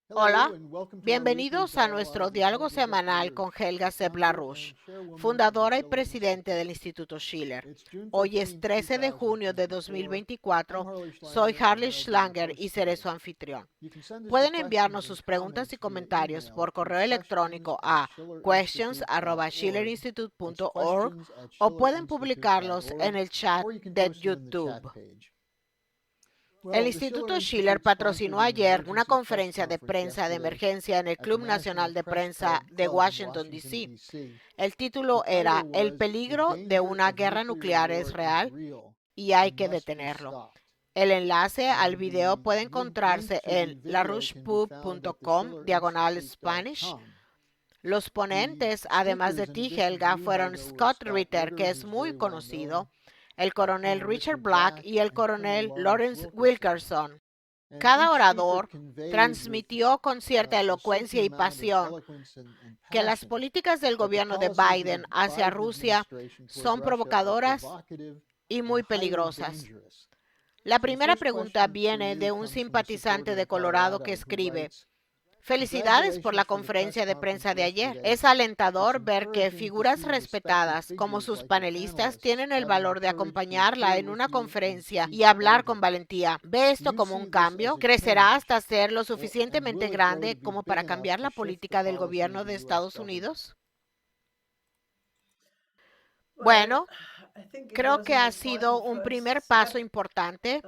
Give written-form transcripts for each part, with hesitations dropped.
Hola, bienvenidos a nuestro diálogo semanal con Helga Seblarush, fundadora y presidente del Instituto Schiller. Hoy es 13 de junio de 2024. Soy Harley Schlanger y seré su anfitrión. Pueden enviarnos sus preguntas y comentarios por correo electrónico a questions@schillerinstitute.org o pueden publicarlos en el chat de YouTube. El Instituto Schiller patrocinó ayer una conferencia de prensa de emergencia en el Club Nacional de Prensa de Washington, D.C. El título era "El peligro de una guerra nuclear es real y hay que detenerlo". El enlace al video puede encontrarse en larushpub.com/Spanish. Los ponentes, además de ti, Helga, fueron Scott Ritter, que es muy conocido, el coronel Richard Black y el coronel Lawrence Wilkerson. Cada orador transmitió con cierta elocuencia y pasión que las políticas del gobierno de Biden hacia Rusia son provocadoras y muy peligrosas. La primera pregunta viene de un simpatizante de Colorado que escribe: "Felicidades por la conferencia de prensa de ayer. Es alentador ver que figuras respetadas como sus panelistas tienen el valor de acompañarla en una conferencia y hablar con valentía. ¿Ve esto como un cambio? ¿Crecerá hasta ser lo suficientemente grande como para cambiar la política del gobierno de Estados Unidos?" Bueno, creo que ha sido un primer paso importante.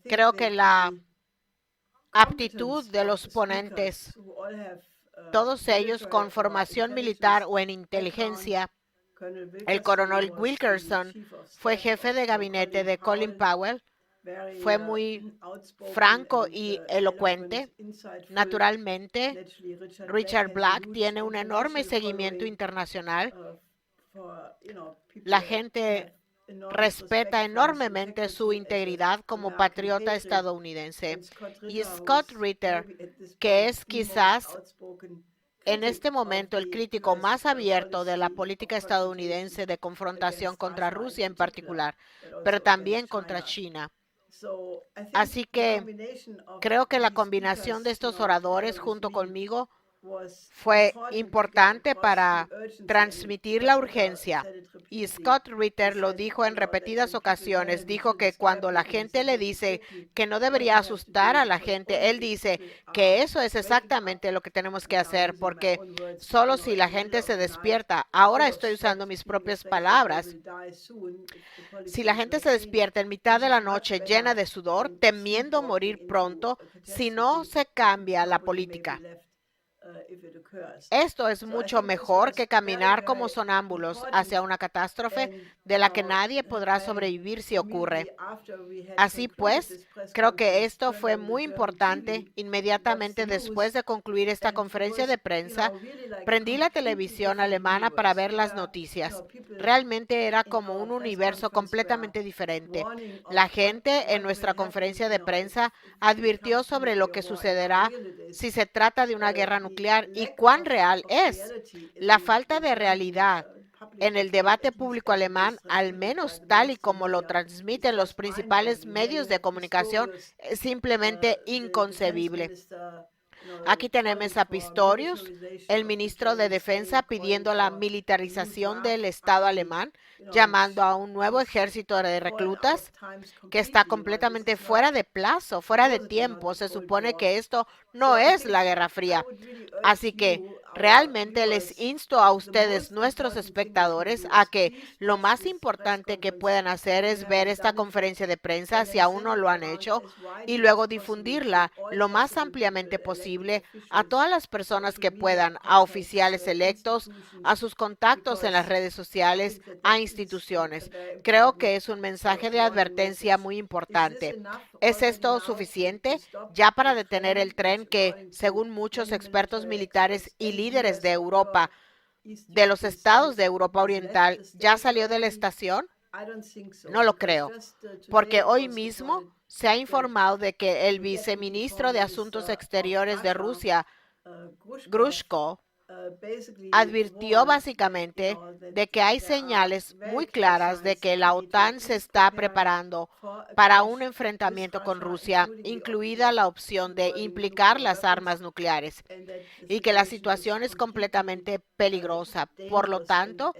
Creo que la aptitud de los ponentes, todos ellos con formación militar o en inteligencia. El coronel Wilkerson fue jefe de gabinete de Colin Powell, fue muy franco y elocuente. Naturalmente, Richard Black tiene un enorme seguimiento internacional. La gente respeta enormemente su integridad como patriota estadounidense. Y Scott Ritter, que es quizás en este momento el crítico más abierto de la política estadounidense de confrontación contra Rusia en particular, pero también contra China. Así que creo que la combinación de estos oradores junto conmigo fue importante para transmitir la urgencia. Y Scott Ritter lo dijo en repetidas ocasiones, dijo que cuando la gente le dice que no debería asustar a la gente, él dice que eso es exactamente lo que tenemos que hacer, porque solo si la gente se despierta, ahora estoy usando mis propias palabras, si la gente se despierta en mitad de la noche llena de sudor, temiendo morir pronto, si no se cambia la política. Esto es mucho mejor que caminar como sonámbulos hacia una catástrofe de la que nadie podrá sobrevivir si ocurre. Así pues, creo que esto fue muy importante. Inmediatamente después de concluir esta conferencia de prensa, prendí la televisión alemana para ver las noticias. Realmente era como un universo completamente diferente. La gente en nuestra conferencia de prensa advirtió sobre lo que sucederá si se trata de una guerra nuclear y cuán real es. La falta de realidad en el debate público alemán, al menos tal y como lo transmiten los principales medios de comunicación, es simplemente inconcebible. Aquí tenemos a Pistorius, el ministro de Defensa, pidiendo la militarización del Estado alemán, llamando a un nuevo ejército de reclutas que está completamente fuera de plazo, fuera de tiempo. Se supone que esto no es la Guerra Fría. Así que realmente les insto a ustedes, nuestros espectadores, a que lo más importante que puedan hacer es ver esta conferencia de prensa, si aún no lo han hecho, y luego difundirla lo más ampliamente posible a todas las personas que puedan, a oficiales electos, a sus contactos en las redes sociales, a instituciones. Creo que es un mensaje de advertencia muy importante. ¿Es esto suficiente ya para detener el tren que, según muchos expertos militares y líderes de Europa, de los estados de Europa Oriental, ya salió de la estación? No lo creo, porque hoy mismo se ha informado de que el viceministro de Asuntos Exteriores de Rusia, Grushko, advirtió básicamente de que hay señales muy claras de que la OTAN se está preparando para un enfrentamiento con Rusia, incluida la opción de implicar las armas nucleares, y que la situación es completamente peligrosa. Por lo tanto,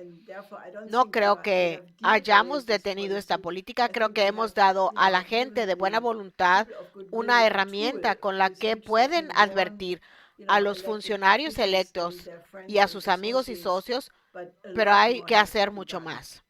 no creo que hayamos detenido esta política. Creo que hemos dado a la gente de buena voluntad una herramienta con la que pueden advertir a los funcionarios electos y a sus amigos y socios, pero hay que hacer mucho más.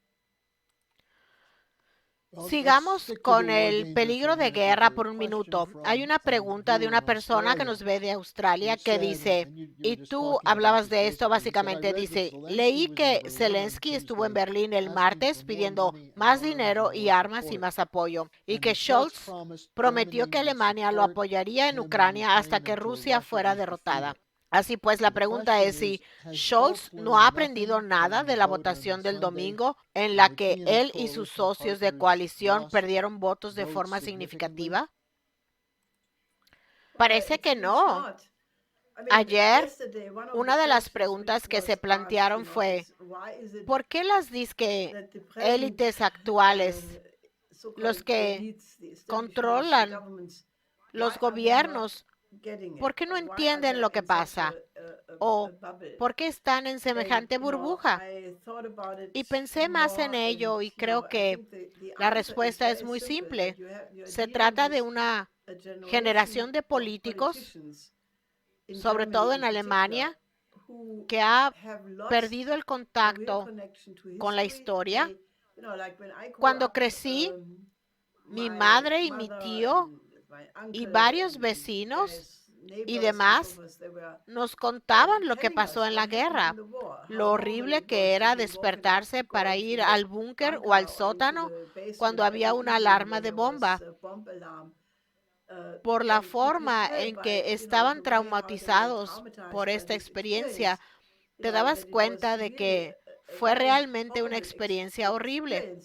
Sigamos con el peligro de guerra por un minuto. Hay una pregunta de una persona que nos ve de Australia que dice, y tú hablabas de esto básicamente, dice, leí que Zelensky estuvo en Berlín el martes pidiendo más dinero y armas y más apoyo, y que Scholz prometió que Alemania lo apoyaría en Ucrania hasta que Rusia fuera derrotada. Así pues, la pregunta es si Scholz no ha aprendido nada de la votación del domingo en la que él y sus socios de coalición perdieron votos de forma significativa. Parece que no. Ayer, una de las preguntas que se plantearon fue, ¿por qué las disque élites actuales, los que controlan los gobiernos, por qué no entienden lo que pasa? ¿O por qué están en semejante burbuja? Y pensé más en ello y creo que la respuesta es muy simple. Se trata de una generación de políticos, sobre todo en Alemania, que ha perdido el contacto con la historia. Cuando crecí, mi madre y mi tío y varios vecinos y demás nos contaban lo que pasó en la guerra, lo horrible que era despertarse para ir al búnker o al sótano cuando había una alarma de bomba. Por la forma en que estaban traumatizados por esta experiencia, te dabas cuenta de que fue realmente una experiencia horrible.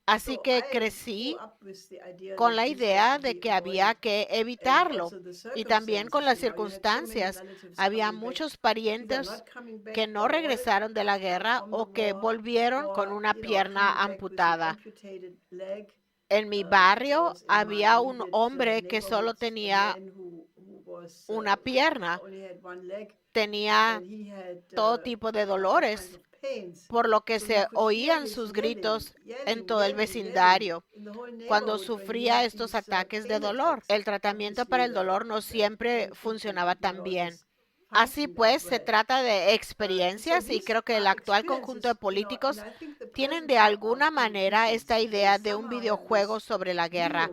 Así que crecí con la idea de que había que evitarlo y también con las circunstancias. Había muchos parientes que no regresaron de la guerra o que volvieron con una pierna amputada. En mi barrio había un hombre que solo tenía una pierna, tenía todo tipo de dolores, por lo que se oían sus gritos en todo el vecindario cuando sufría estos ataques de dolor. El tratamiento para el dolor no siempre funcionaba tan bien. Así pues, se trata de experiencias y creo que el actual conjunto de políticos tienen de alguna manera esta idea de un videojuego sobre la guerra,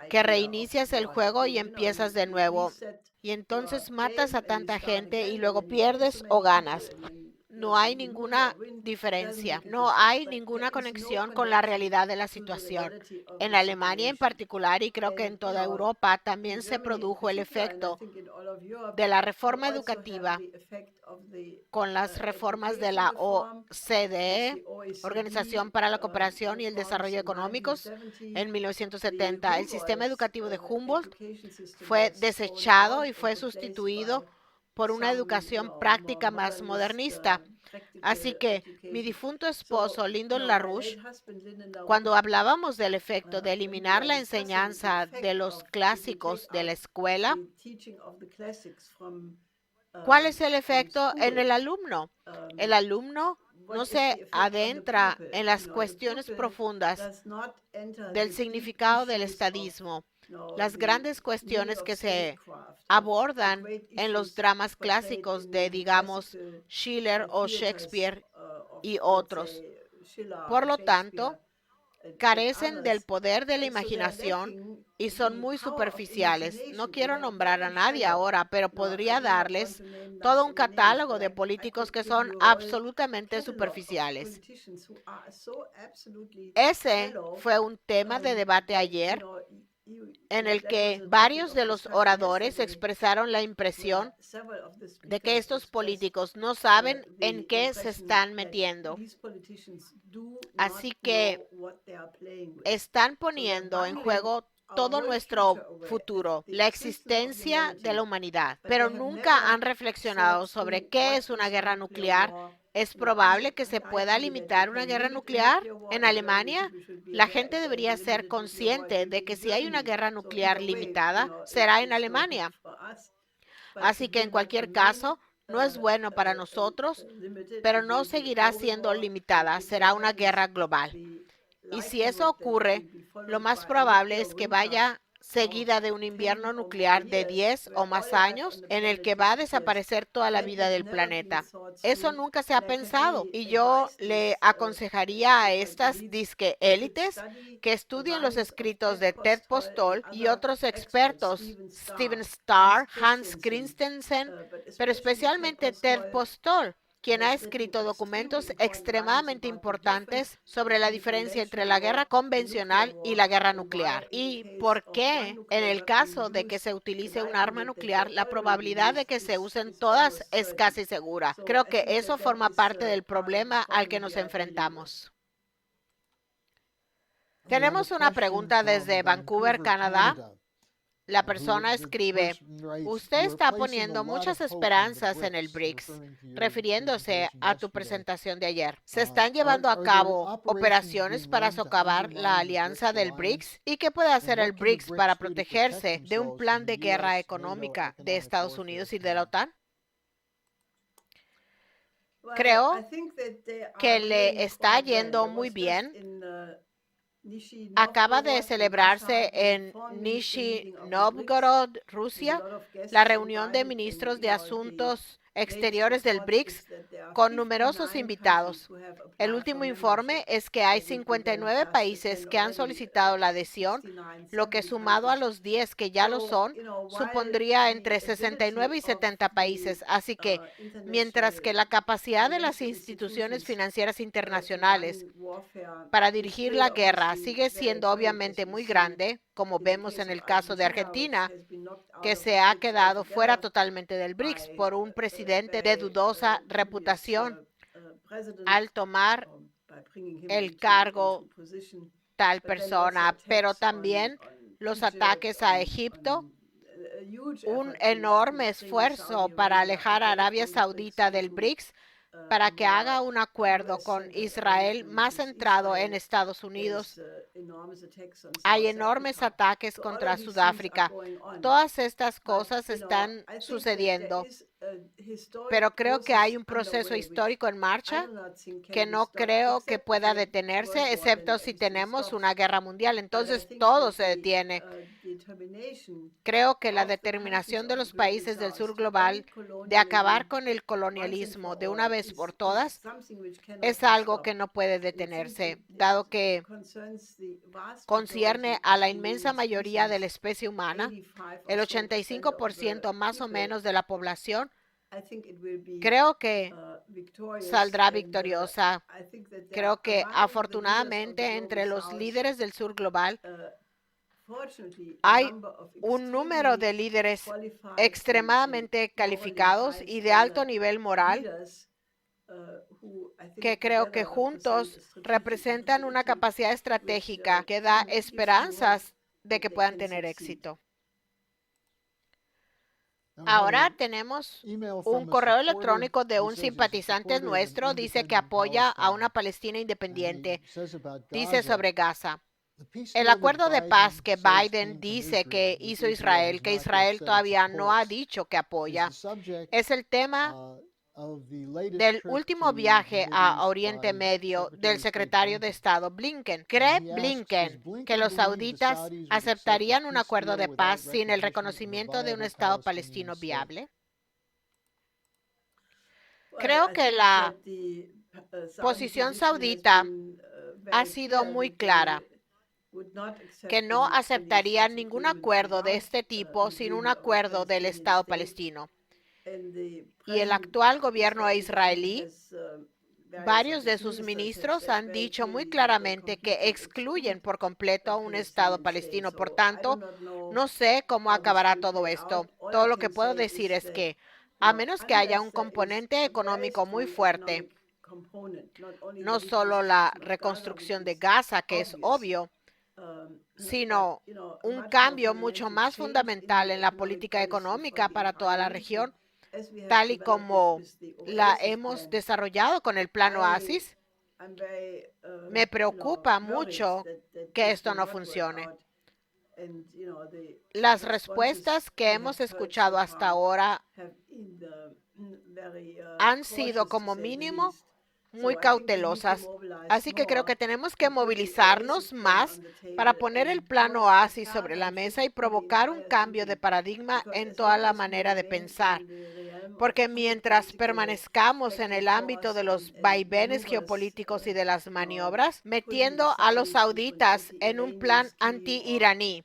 que reinicias el juego y empiezas de nuevo. Y entonces matas a tanta gente y luego pierdes o ganas. No hay ninguna diferencia, no hay ninguna conexión con la realidad de la situación. En Alemania en particular, y creo que en toda Europa, también se produjo el efecto de la reforma educativa con las reformas de la OCDE, Organización para la Cooperación y el Desarrollo Económicos, en 1970. El sistema educativo de Humboldt fue desechado y fue sustituido por una educación práctica más modernista. Así que mi difunto esposo, Lyndon LaRouche, cuando hablábamos del efecto de eliminar la enseñanza de los clásicos de la escuela, ¿cuál es el efecto en el alumno? El alumno no se adentra en las cuestiones profundas del significado del estadismo, las grandes cuestiones que se abordan en los dramas clásicos de, digamos, Schiller o Shakespeare y otros. Por lo tanto, carecen del poder de la imaginación y son muy superficiales. No quiero nombrar a nadie ahora, pero podría darles todo un catálogo de políticos que son absolutamente superficiales. Ese fue un tema de debate ayer en el que varios de los oradores expresaron la impresión de que estos políticos no saben en qué se están metiendo. Así que están poniendo en juego todo nuestro futuro, la existencia de la humanidad, pero nunca han reflexionado sobre qué es una guerra nuclear. ¿Es probable que se pueda limitar una guerra nuclear en Alemania? La gente debería ser consciente de que si hay una guerra nuclear limitada, será en Alemania. Así que en cualquier caso, no es bueno para nosotros, pero no seguirá siendo limitada, será una guerra global. Y si eso ocurre, lo más probable es que vaya seguida de un invierno nuclear de 10 o más años en el que va a desaparecer toda la vida del planeta. Eso nunca se ha pensado y yo le aconsejaría a estas disque élites que estudien los escritos de Ted Postol y otros expertos, Steven Starr, Hans Christensen, pero especialmente Ted Postol, quien ha escrito documentos extremadamente importantes sobre la diferencia entre la guerra convencional y la guerra nuclear. Y por qué, en el caso de que se utilice un arma nuclear, la probabilidad de que se usen todas es casi segura. Creo que eso forma parte del problema al que nos enfrentamos. Tenemos una pregunta desde Vancouver, Canadá. La persona escribe, usted está poniendo muchas esperanzas en el BRICS, refiriéndose a tu presentación de ayer. ¿Se están llevando a cabo operaciones para socavar la alianza del BRICS? ¿Y qué puede hacer el BRICS para protegerse de un plan de guerra económica de Estados Unidos y de la OTAN? Creo que le está yendo muy bien. Acaba de celebrarse en Nizhny Novgorod, Rusia, la reunión de ministros de Asuntos Exteriores del BRICS con numerosos invitados. El último informe es que hay 59 países que han solicitado la adhesión, lo que sumado a los 10 que ya lo son, supondría entre 69 y 70 países. Así que, mientras que la capacidad de las instituciones financieras internacionales para dirigir la guerra sigue siendo obviamente muy grande, como vemos en el caso de Argentina, que se ha quedado fuera totalmente del BRICS por un presidente de dudosa reputación al tomar el cargo tal persona, pero también los ataques a Egipto, un enorme esfuerzo para alejar a Arabia Saudita del BRICS para que haga un acuerdo con Israel más centrado en Estados Unidos. Hay enormes ataques contra Sudáfrica. Todas estas cosas están sucediendo, pero creo que hay un proceso histórico en marcha que no creo que pueda detenerse, excepto si tenemos una guerra mundial. Entonces todo se detiene. Creo que la determinación de los países del sur global de acabar con el colonialismo de una vez por todas es algo que no puede detenerse, dado que concierne a la inmensa mayoría de la especie humana, el 85% más o menos de la población. Creo que saldrá victoriosa. Creo que afortunadamente entre los líderes del sur global hay un número de líderes extremadamente calificados y de alto nivel moral que creo que juntos representan una capacidad estratégica que da esperanzas de que puedan tener éxito. Ahora tenemos un correo electrónico de un simpatizante nuestro, dice que apoya a una Palestina independiente. Dice sobre Gaza. El acuerdo de paz que Biden dice que hizo Israel, que Israel todavía no ha dicho que apoya, es el tema del último viaje a Oriente Medio del secretario de Estado Blinken. ¿Cree Blinken que los sauditas aceptarían un acuerdo de paz sin el reconocimiento de un Estado palestino viable? Creo que la posición saudita ha sido muy clara, que no aceptarían ningún acuerdo de este tipo sin un acuerdo del Estado palestino. Y el actual gobierno israelí, varios de sus ministros han dicho muy claramente que excluyen por completo a un Estado palestino. Por tanto, no sé cómo acabará todo esto. Todo lo que puedo decir es que, a menos que haya un componente económico muy fuerte, no solo la reconstrucción de Gaza, que es obvio, sino un cambio mucho más fundamental en la política económica para toda la región, tal y como la hemos desarrollado con el Plan Oasis. Me preocupa mucho que esto no funcione. Las respuestas que hemos escuchado hasta ahora han sido como mínimo muy cautelosas. Así que creo que tenemos que movilizarnos más para poner el Plan Oasis sobre la mesa y provocar un cambio de paradigma en toda la manera de pensar. Porque mientras permanezcamos en el ámbito de los vaivenes geopolíticos y de las maniobras, metiendo a los sauditas en un plan anti-iraní,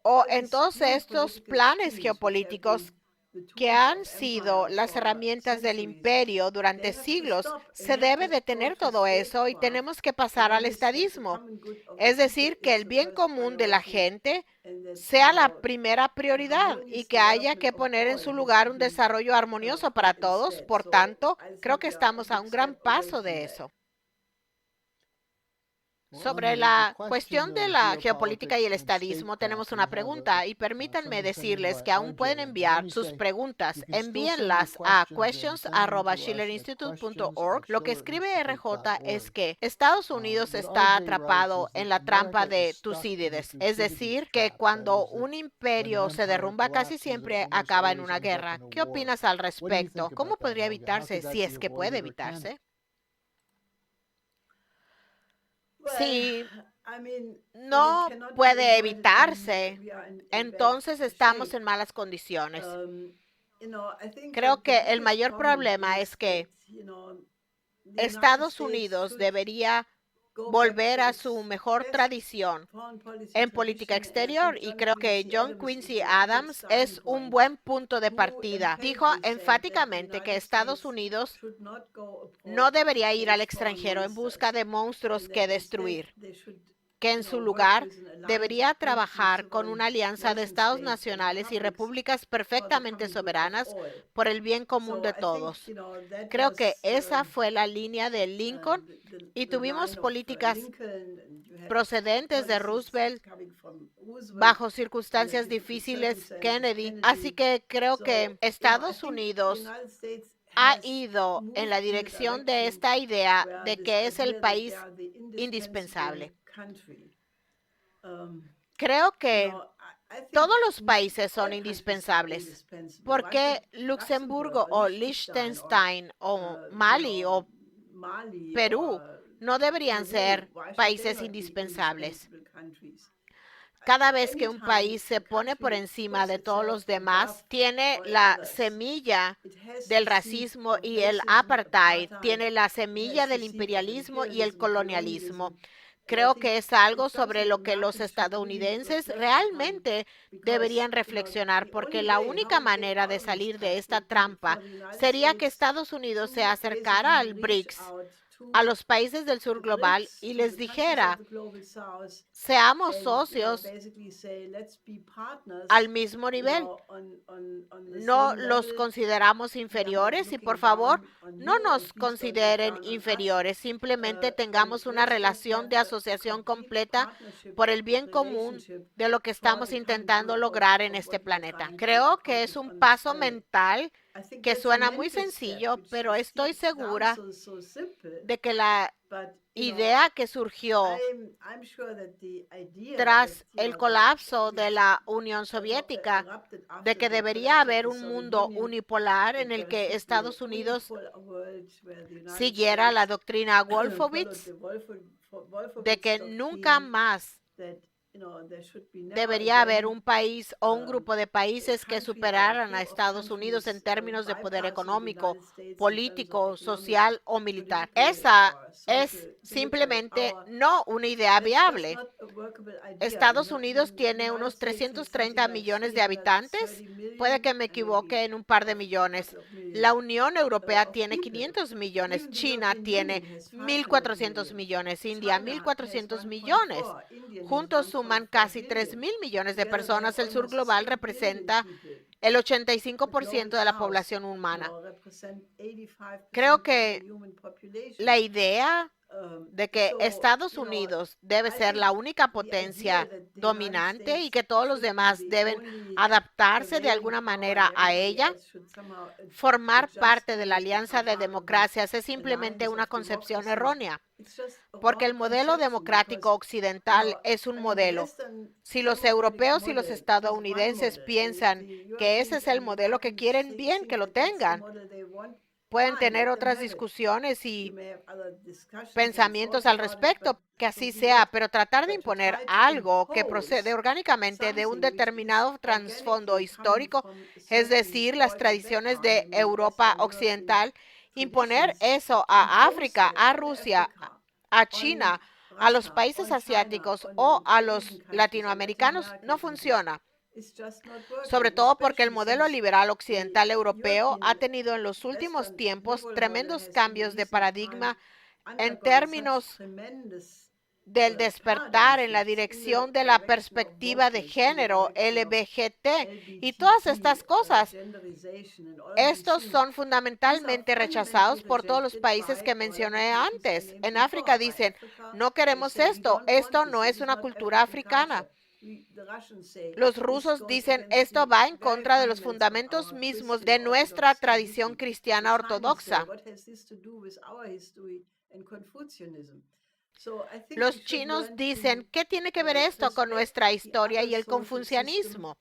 o en todos estos planes geopolíticos que han sido las herramientas del imperio durante siglos, se debe detener todo eso y tenemos que pasar al estadismo. Es decir, que el bien común de la gente sea la primera prioridad y que haya que poner en su lugar un desarrollo armonioso para todos. Por tanto, creo que estamos a un gran paso de eso. Sobre la cuestión de la geopolítica y el estadismo, tenemos una pregunta y permítanme decirles que aún pueden enviar sus preguntas. Envíenlas a questions@schillerinstitute.org. Lo que escribe RJ es que Estados Unidos está atrapado en la trampa de Tucídides, es decir, que cuando un imperio se derrumba casi siempre acaba en una guerra. ¿Qué opinas al respecto? ¿Cómo podría evitarse si es que puede evitarse? Si no puede evitarse, entonces estamos en malas condiciones. Creo que el mayor problema es que Estados Unidos debería volver a su mejor tradición en política exterior y creo que John Quincy Adams es un buen punto de partida. Dijo enfáticamente que Estados Unidos no debería ir al extranjero en busca de monstruos que destruir, que en su lugar debería trabajar con una alianza de estados nacionales y repúblicas perfectamente soberanas por el bien común de todos. Creo que esa fue la línea de Lincoln y tuvimos políticas procedentes de Roosevelt bajo circunstancias difíciles, Kennedy. Así que creo que Estados Unidos ha ido en la dirección de esta idea de que es el país indispensable. Creo que todos los países son indispensables. ¿Por qué Luxemburgo o Liechtenstein o Mali o Perú no deberían ser países indispensables? Cada vez que un país se pone por encima de todos los demás, tiene la semilla del racismo y el apartheid, tiene la semilla del imperialismo y el colonialismo. Creo que es algo sobre lo que los estadounidenses realmente deberían reflexionar, porque la única manera de salir de esta trampa sería que Estados Unidos se acercara al BRICS, a los países del sur global, y les dijera, seamos socios al mismo nivel. No los consideramos inferiores y por favor, no nos consideren inferiores. Simplemente tengamos una relación de asociación completa por el bien común de lo que estamos intentando lograr en este planeta. Creo que es un paso mental que suena muy sencillo, pero estoy segura de que la idea que surgió tras el colapso de la Unión Soviética, de que debería haber un mundo unipolar en el que Estados Unidos siguiera la doctrina Wolfowitz, de que nunca más debería haber un país o un grupo de países que superaran a Estados Unidos en términos de poder económico, político, social o militar. Esa es simplemente no una idea viable. Estados Unidos tiene unos 330 millones de habitantes. Puede que me equivoque en un par de millones. La Unión Europea tiene 500 millones. China tiene 1.400 millones. India, 1.400 millones. Juntos suman casi 3.000 millones de personas. El sur global representa el 85% de la población humana. Creo que la idea de que Estados Unidos debe ser la única potencia dominante y que todos los demás deben adaptarse de alguna manera a ella. Formar parte de la Alianza de Democracias es simplemente una concepción errónea, porque el modelo democrático occidental es un modelo. Si los europeos y los estadounidenses piensan que ese es el modelo que quieren, bien que lo tengan. Pueden tener otras discusiones y pensamientos al respecto, que así sea, pero tratar de imponer algo que procede orgánicamente de un determinado trasfondo histórico, es decir, las tradiciones de Europa Occidental, imponer eso a África, a Rusia, a China, a los países asiáticos o a los latinoamericanos no funciona. Sobre todo porque el modelo liberal occidental europeo ha tenido en los últimos tiempos tremendos cambios de paradigma en términos del despertar en la dirección de la perspectiva de género LBGT y todas estas cosas. Estos son fundamentalmente rechazados por todos los países que mencioné antes. En África dicen, no queremos esto, esto no es una cultura africana. Los rusos dicen, esto va en contra de los fundamentos mismos de nuestra tradición cristiana ortodoxa. Los chinos dicen, ¿qué tiene que ver esto con nuestra historia y el confucianismo?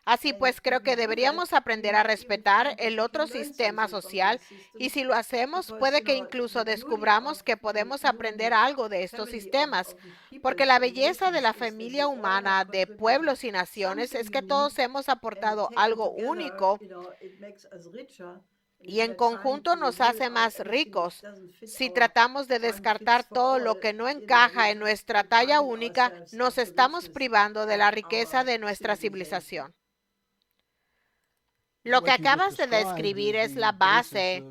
Así pues, creo que deberíamos aprender a respetar el otro sistema social y si lo hacemos, puede que incluso descubramos que podemos aprender algo de estos sistemas, porque la belleza de la familia humana de pueblos y naciones es que todos hemos aportado algo único y en conjunto nos hace más ricos. Si tratamos de descartar todo lo que no encaja en nuestra talla única, nos estamos privando de la riqueza de nuestra civilización. Lo que acabas de describir es la base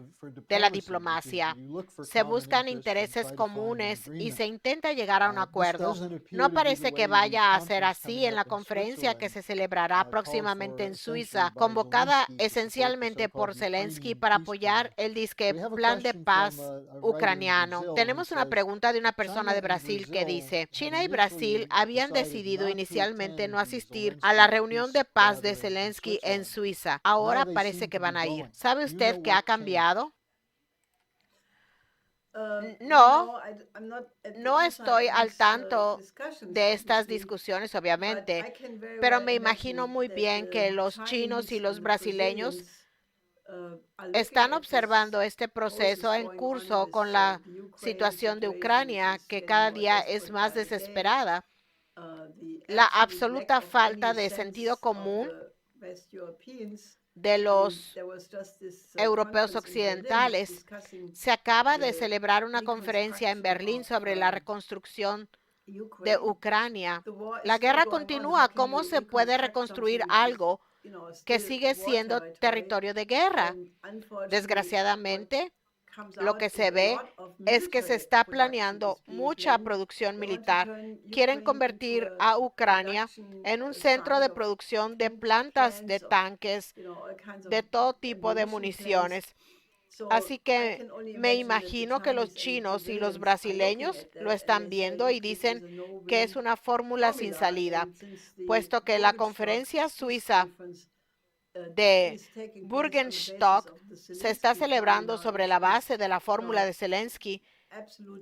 de la diplomacia. Se buscan intereses comunes y se intenta llegar a un acuerdo. No parece que vaya a ser así en la conferencia que se celebrará próximamente en Suiza, convocada esencialmente por Zelensky para apoyar el disque plan de paz ucraniano. Tenemos una pregunta de una persona de Brasil que dice, China y Brasil habían decidido inicialmente no asistir a la reunión de paz de Zelensky en Suiza. Ahora parece que van a ir. ¿Sabe usted qué ha cambiado? No, no estoy al tanto de estas discusiones, obviamente, pero me imagino muy bien que los chinos y los brasileños están observando este proceso en curso con la situación de Ucrania, que cada día es más desesperada. La absoluta falta de sentido común de los europeos occidentales. Se acaba de celebrar una conferencia en Berlín sobre la reconstrucción de Ucrania. La guerra continúa. ¿Cómo se puede reconstruir algo que sigue siendo territorio de guerra? Desgraciadamente, lo que se ve es que se está planeando mucha producción militar. Quieren convertir a Ucrania en un centro de producción de plantas de tanques, de todo tipo de municiones. Así que me imagino que los chinos y los brasileños lo están viendo y dicen que es una fórmula sin salida, puesto que la conferencia suiza de Burgenstock se está celebrando sobre la base de la fórmula de Zelensky,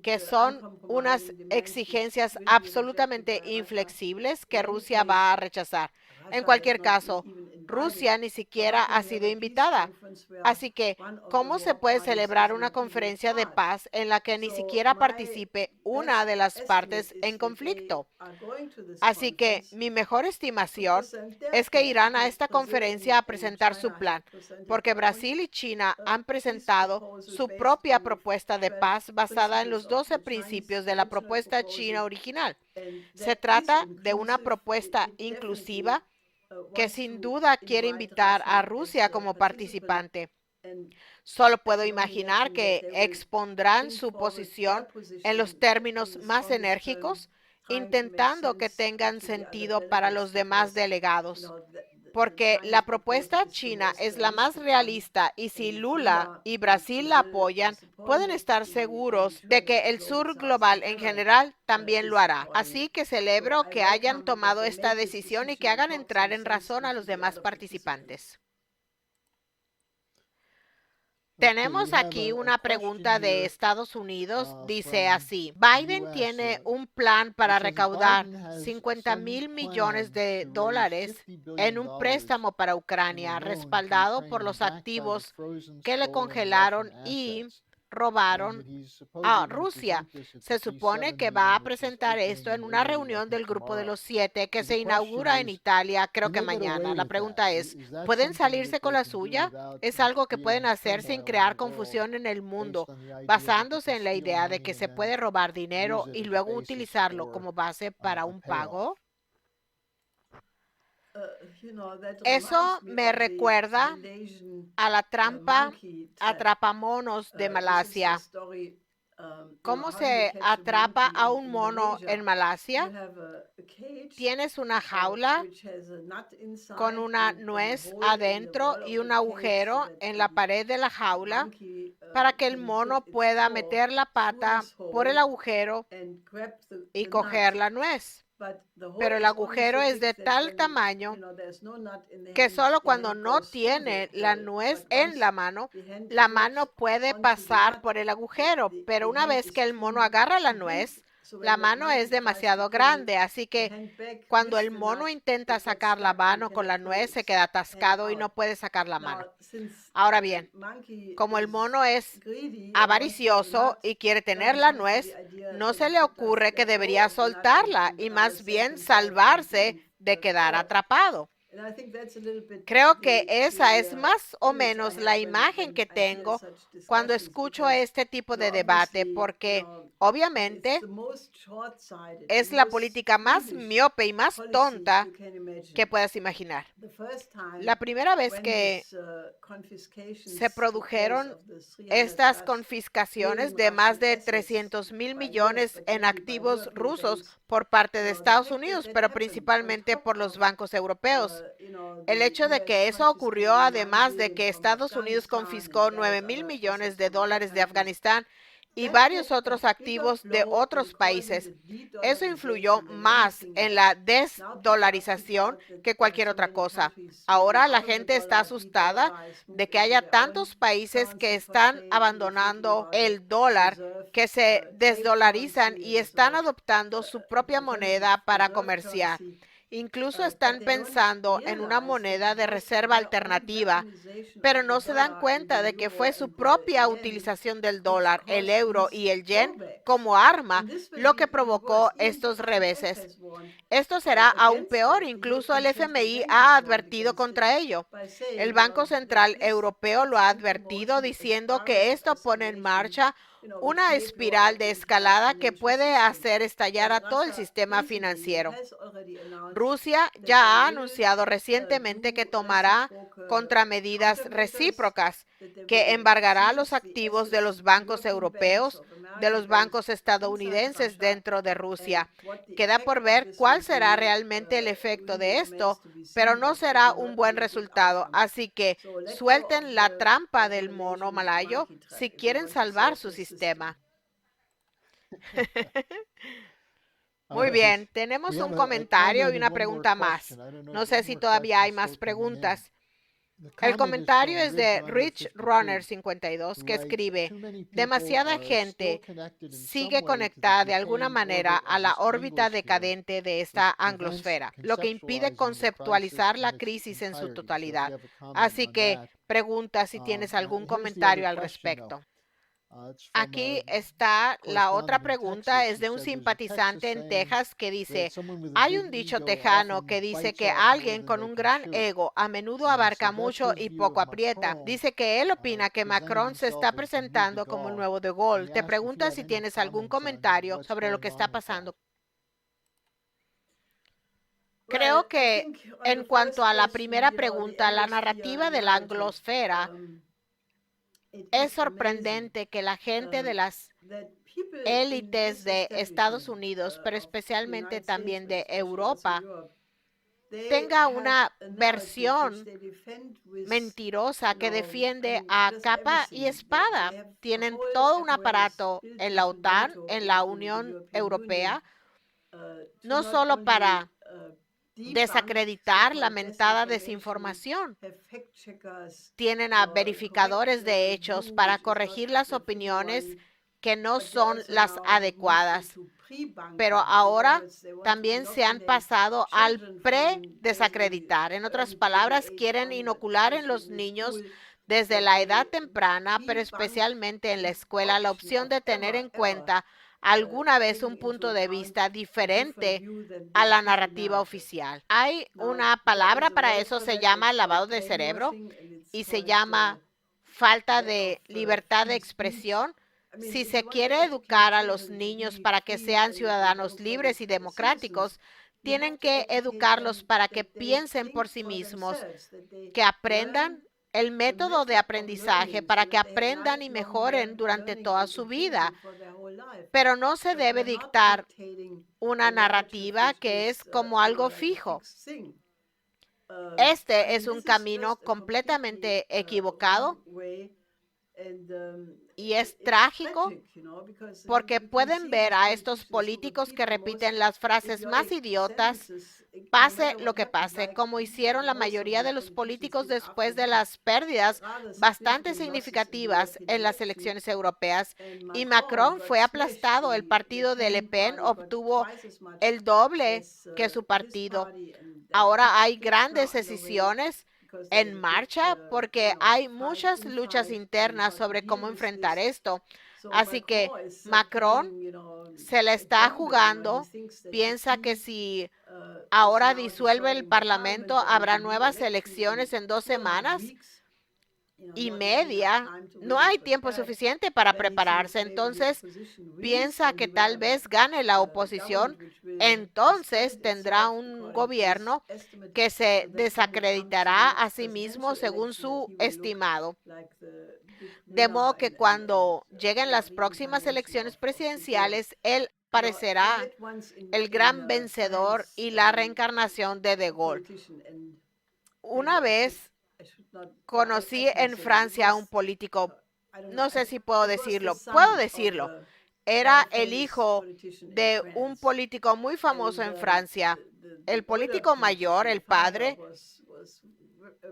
que son unas exigencias absolutamente inflexibles que Rusia va a rechazar. En cualquier caso, Rusia ni siquiera ha sido invitada. Así que, ¿cómo se puede celebrar una conferencia de paz en la que ni siquiera participe una de las partes en conflicto? Así que mi mejor estimación es que irán a esta conferencia a presentar su plan, porque Brasil y China han presentado su propia propuesta de paz basada en los 12 principios de la propuesta china original. Se trata de una propuesta inclusiva que sin duda quiere invitar a Rusia como participante. Solo puedo imaginar que expondrán su posición en los términos más enérgicos, intentando que tengan sentido para los demás delegados. porque la propuesta china es la más realista y si Lula y Brasil la apoyan, pueden estar seguros de que el sur global en general también lo hará. Así que celebro que hayan tomado esta decisión y que hagan entrar en razón a los demás participantes. Tenemos aquí una pregunta de Estados Unidos. Dice así, Biden tiene un plan para recaudar 50,000 millones de dólares en un préstamo para Ucrania, respaldado por los activos que le congelaron y robaron a Rusia. Se supone que va a presentar esto en una reunión del Grupo de los 7 que se inaugura en Italia, creo que mañana. La pregunta es, ¿pueden salirse con la suya? ¿Es algo que pueden hacer sin crear confusión en el mundo, basándose en la idea de que se puede robar dinero y luego utilizarlo como base para un pago? Eso me recuerda a la trampa atrapamonos de Malasia. ¿Cómo se atrapa a un mono en Malasia? Tienes una jaula con una nuez adentro y un agujero en la pared de la jaula para que el mono pueda meter la pata por el agujero y coger la nuez. Pero el agujero es de tal tamaño que solo cuando no tiene la nuez en la mano puede pasar por el agujero. Pero una vez que el mono agarra la nuez, la mano es demasiado grande, así que cuando el mono intenta sacar la mano con la nuez, se queda atascado y no puede sacar la mano. Ahora bien, como el mono es avaricioso y quiere tener la nuez, no se le ocurre que debería soltarla y más bien salvarse de quedar atrapado. Creo que esa es más o menos la imagen que tengo cuando escucho este tipo de debate, porque obviamente es la política más miope y más tonta que puedas imaginar. La primera vez que se produjeron estas confiscaciones de más de 300,000 millones en activos rusos por parte de Estados Unidos, pero principalmente por los bancos europeos. El hecho de que eso ocurrió, además de que Estados Unidos confiscó 9,000 millones de dólares de Afganistán y varios otros activos de otros países, eso influyó más en la desdolarización que cualquier otra cosa. Ahora la gente está asustada de que haya tantos países que están abandonando el dólar, que se desdolarizan y están adoptando su propia moneda para comerciar. Incluso están pensando en una moneda de reserva alternativa, pero no se dan cuenta de que fue su propia utilización del dólar, el euro y el yen como arma lo que provocó estos reveses. Esto será aún peor, incluso el FMI ha advertido contra ello. El Banco Central Europeo lo ha advertido diciendo que esto pone en marcha una espiral de escalada que puede hacer estallar a todo el sistema financiero. Rusia ya ha anunciado recientemente que tomará contramedidas recíprocas, que embargará los activos de los bancos europeos, de los bancos estadounidenses dentro de Rusia. Queda por ver cuál será realmente el efecto de esto, pero no será un buen resultado. Así que suelten la trampa del mono malayo si quieren salvar su sistema. Muy bien, tenemos un comentario y una pregunta más. No sé si todavía hay más preguntas. El comentario es de Rich Runner 52, que escribe, demasiada gente sigue conectada de alguna manera a la órbita decadente de esta anglosfera, lo que impide conceptualizar la crisis en su totalidad. Así que pregunta si tienes algún comentario al respecto. Aquí está la otra pregunta, es de un simpatizante en Texas que dice, hay un dicho tejano que dice que alguien con un gran ego a menudo abarca mucho y poco aprieta. Dice que él opina que Macron se está presentando como el nuevo De Gaulle. Te pregunta si tienes algún comentario sobre lo que está pasando. Creo que en cuanto a la primera pregunta, la narrativa de la anglosfera, es sorprendente que la gente de las élites de Estados Unidos, pero especialmente también de Europa, tenga una versión mentirosa que defiende a capa y espada. Tienen todo un aparato en la OTAN, en la Unión Europea, no solo para desacreditar la mentada desinformación. Tienen a verificadores de hechos para corregir las opiniones que no son las adecuadas. Pero ahora también se han pasado al pre-desacreditar. En otras palabras, quieren inocular en los niños desde la edad temprana, pero especialmente en la escuela, la opción de tener en cuenta alguna vez un punto de vista diferente a la narrativa oficial. Hay una palabra para eso, se llama lavado de cerebro y se llama falta de libertad de expresión. Si se quiere educar a los niños para que sean ciudadanos libres y democráticos, tienen que educarlos para que piensen por sí mismos, que aprendan el método de aprendizaje para que aprendan y mejoren durante toda su vida. Pero no se debe dictar una narrativa que es como algo fijo. Este es un camino completamente equivocado y es trágico porque pueden ver a estos políticos que repiten las frases más idiotas, pase lo que pase, como hicieron la mayoría de los políticos después de las pérdidas bastante significativas en las elecciones europeas. Y Macron fue aplastado. El partido de Le Pen obtuvo el doble que su partido. Ahora hay grandes decisiones en marcha porque hay muchas luchas internas sobre cómo enfrentar esto. Así que Macron se la está jugando, piensa que si ahora disuelve el Parlamento, habrá nuevas elecciones en 2 semanas y media. No hay tiempo suficiente para prepararse. Entonces, piensa que tal vez gane la oposición. Entonces, tendrá un gobierno que se desacreditará a sí mismo según su estimado. De modo que cuando lleguen las próximas elecciones presidenciales, él parecerá el gran vencedor y la reencarnación de De Gaulle. Una vez conocí en Francia a un político, no sé si puedo decirlo, era el hijo de un político muy famoso en Francia. El político mayor, el padre,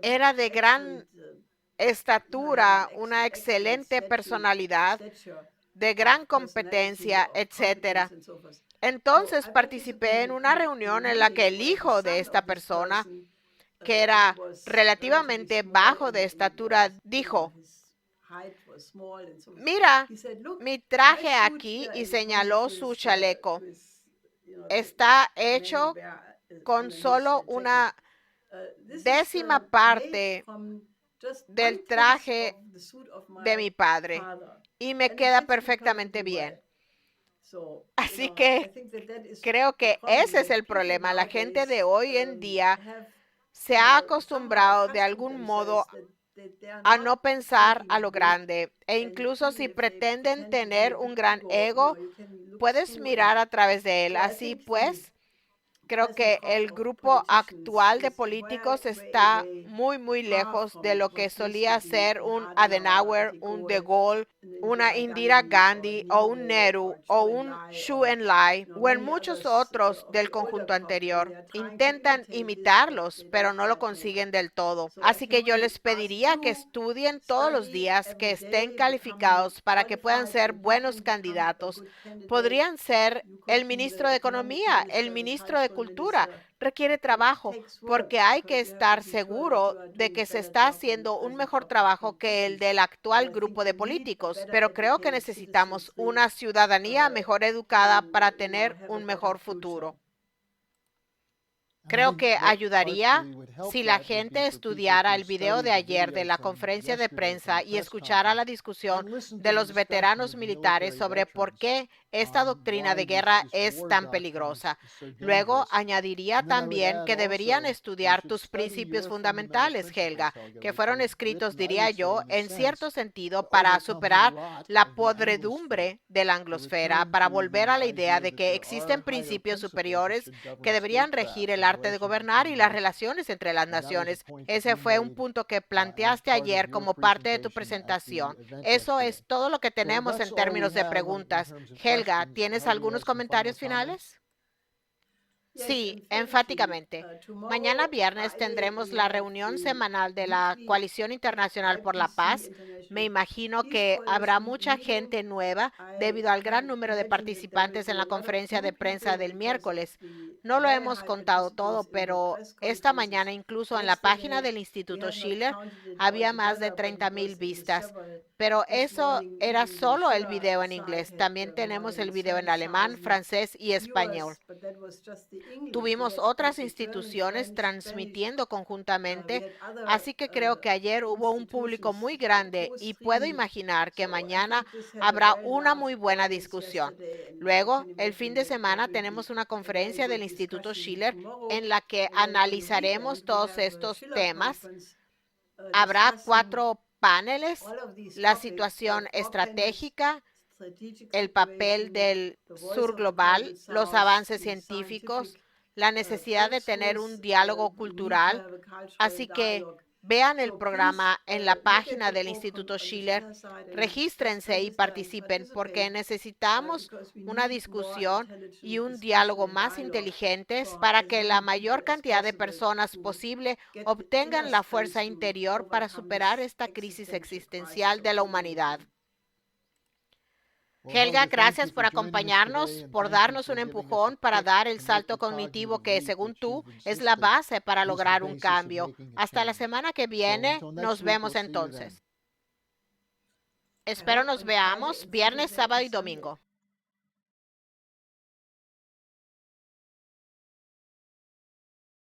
era de gran estatura, una excelente personalidad, de gran competencia, etcétera. Entonces participé en una reunión en la que el hijo de esta persona, que era relativamente bajo de estatura, dijo: mira, mi traje aquí, y señaló su chaleco. Está hecho con solo una décima parte del traje de mi padre y me queda perfectamente bien. Así que creo que ese es el problema. La gente de hoy en día se ha acostumbrado de algún modo a no pensar a lo grande, e incluso si pretenden tener un gran ego, puedes mirar a través de él. Así pues, creo que el grupo actual de políticos está muy lejos de lo que solía ser un Adenauer, un De Gaulle, una Indira Gandhi o un Nehru o un Zhou Enlai o en muchos otros del conjunto anterior. Intentan imitarlos, pero no lo consiguen del todo. Así que yo les pediría que estudien todos los días, que estén calificados para que puedan ser buenos candidatos. Podrían ser el ministro de Economía, el ministro de Cultura. Requiere trabajo porque hay que estar seguro de que se está haciendo un mejor trabajo que el del actual grupo de políticos. Pero creo que necesitamos una ciudadanía mejor educada para tener un mejor futuro. Creo que ayudaría Si la gente estudiara el video de ayer de la conferencia de prensa y escuchara la discusión de los veteranos militares sobre por qué esta doctrina de guerra es tan peligrosa. Luego añadiría también que deberían estudiar tus principios fundamentales, Helga, que fueron escritos, diría yo, en cierto sentido para superar la podredumbre de la anglosfera, para volver a la idea de que existen principios superiores que deberían regir el arte de gobernar y las relaciones entre las naciones. Ese fue un punto que planteaste ayer como parte de tu presentación. Eso es todo lo que tenemos en términos de preguntas. Helga, ¿tienes algunos comentarios finales? Sí, enfáticamente. Mañana viernes tendremos la reunión semanal de la Coalición Internacional por la Paz. Me imagino que habrá mucha gente nueva debido al gran número de participantes en la conferencia de prensa del miércoles. No lo hemos contado todo, pero esta mañana incluso en la página del Instituto Schiller había más de 30,000 vistas. Pero eso era solo el video en inglés. También tenemos el video en alemán, francés y español. Tuvimos otras instituciones transmitiendo conjuntamente, así que creo que ayer hubo un público muy grande y puedo imaginar que mañana habrá una muy buena discusión. Luego, el fin de semana tenemos una conferencia del Instituto Schiller en la que analizaremos todos estos temas. Habrá 4 paneles: la situación estratégica, el papel del sur global, los avances científicos, la necesidad de tener un diálogo cultural. Así que vean el programa en la página del Instituto Schiller, regístrense y participen porque necesitamos una discusión y un diálogo más inteligentes para que la mayor cantidad de personas posible obtengan la fuerza interior para superar esta crisis existencial de la humanidad. Helga, gracias por acompañarnos, por darnos un empujón para dar el salto cognitivo que, según tú, es la base para lograr un cambio. Hasta la semana que viene, nos vemos entonces. Espero nos veamos viernes, sábado y domingo.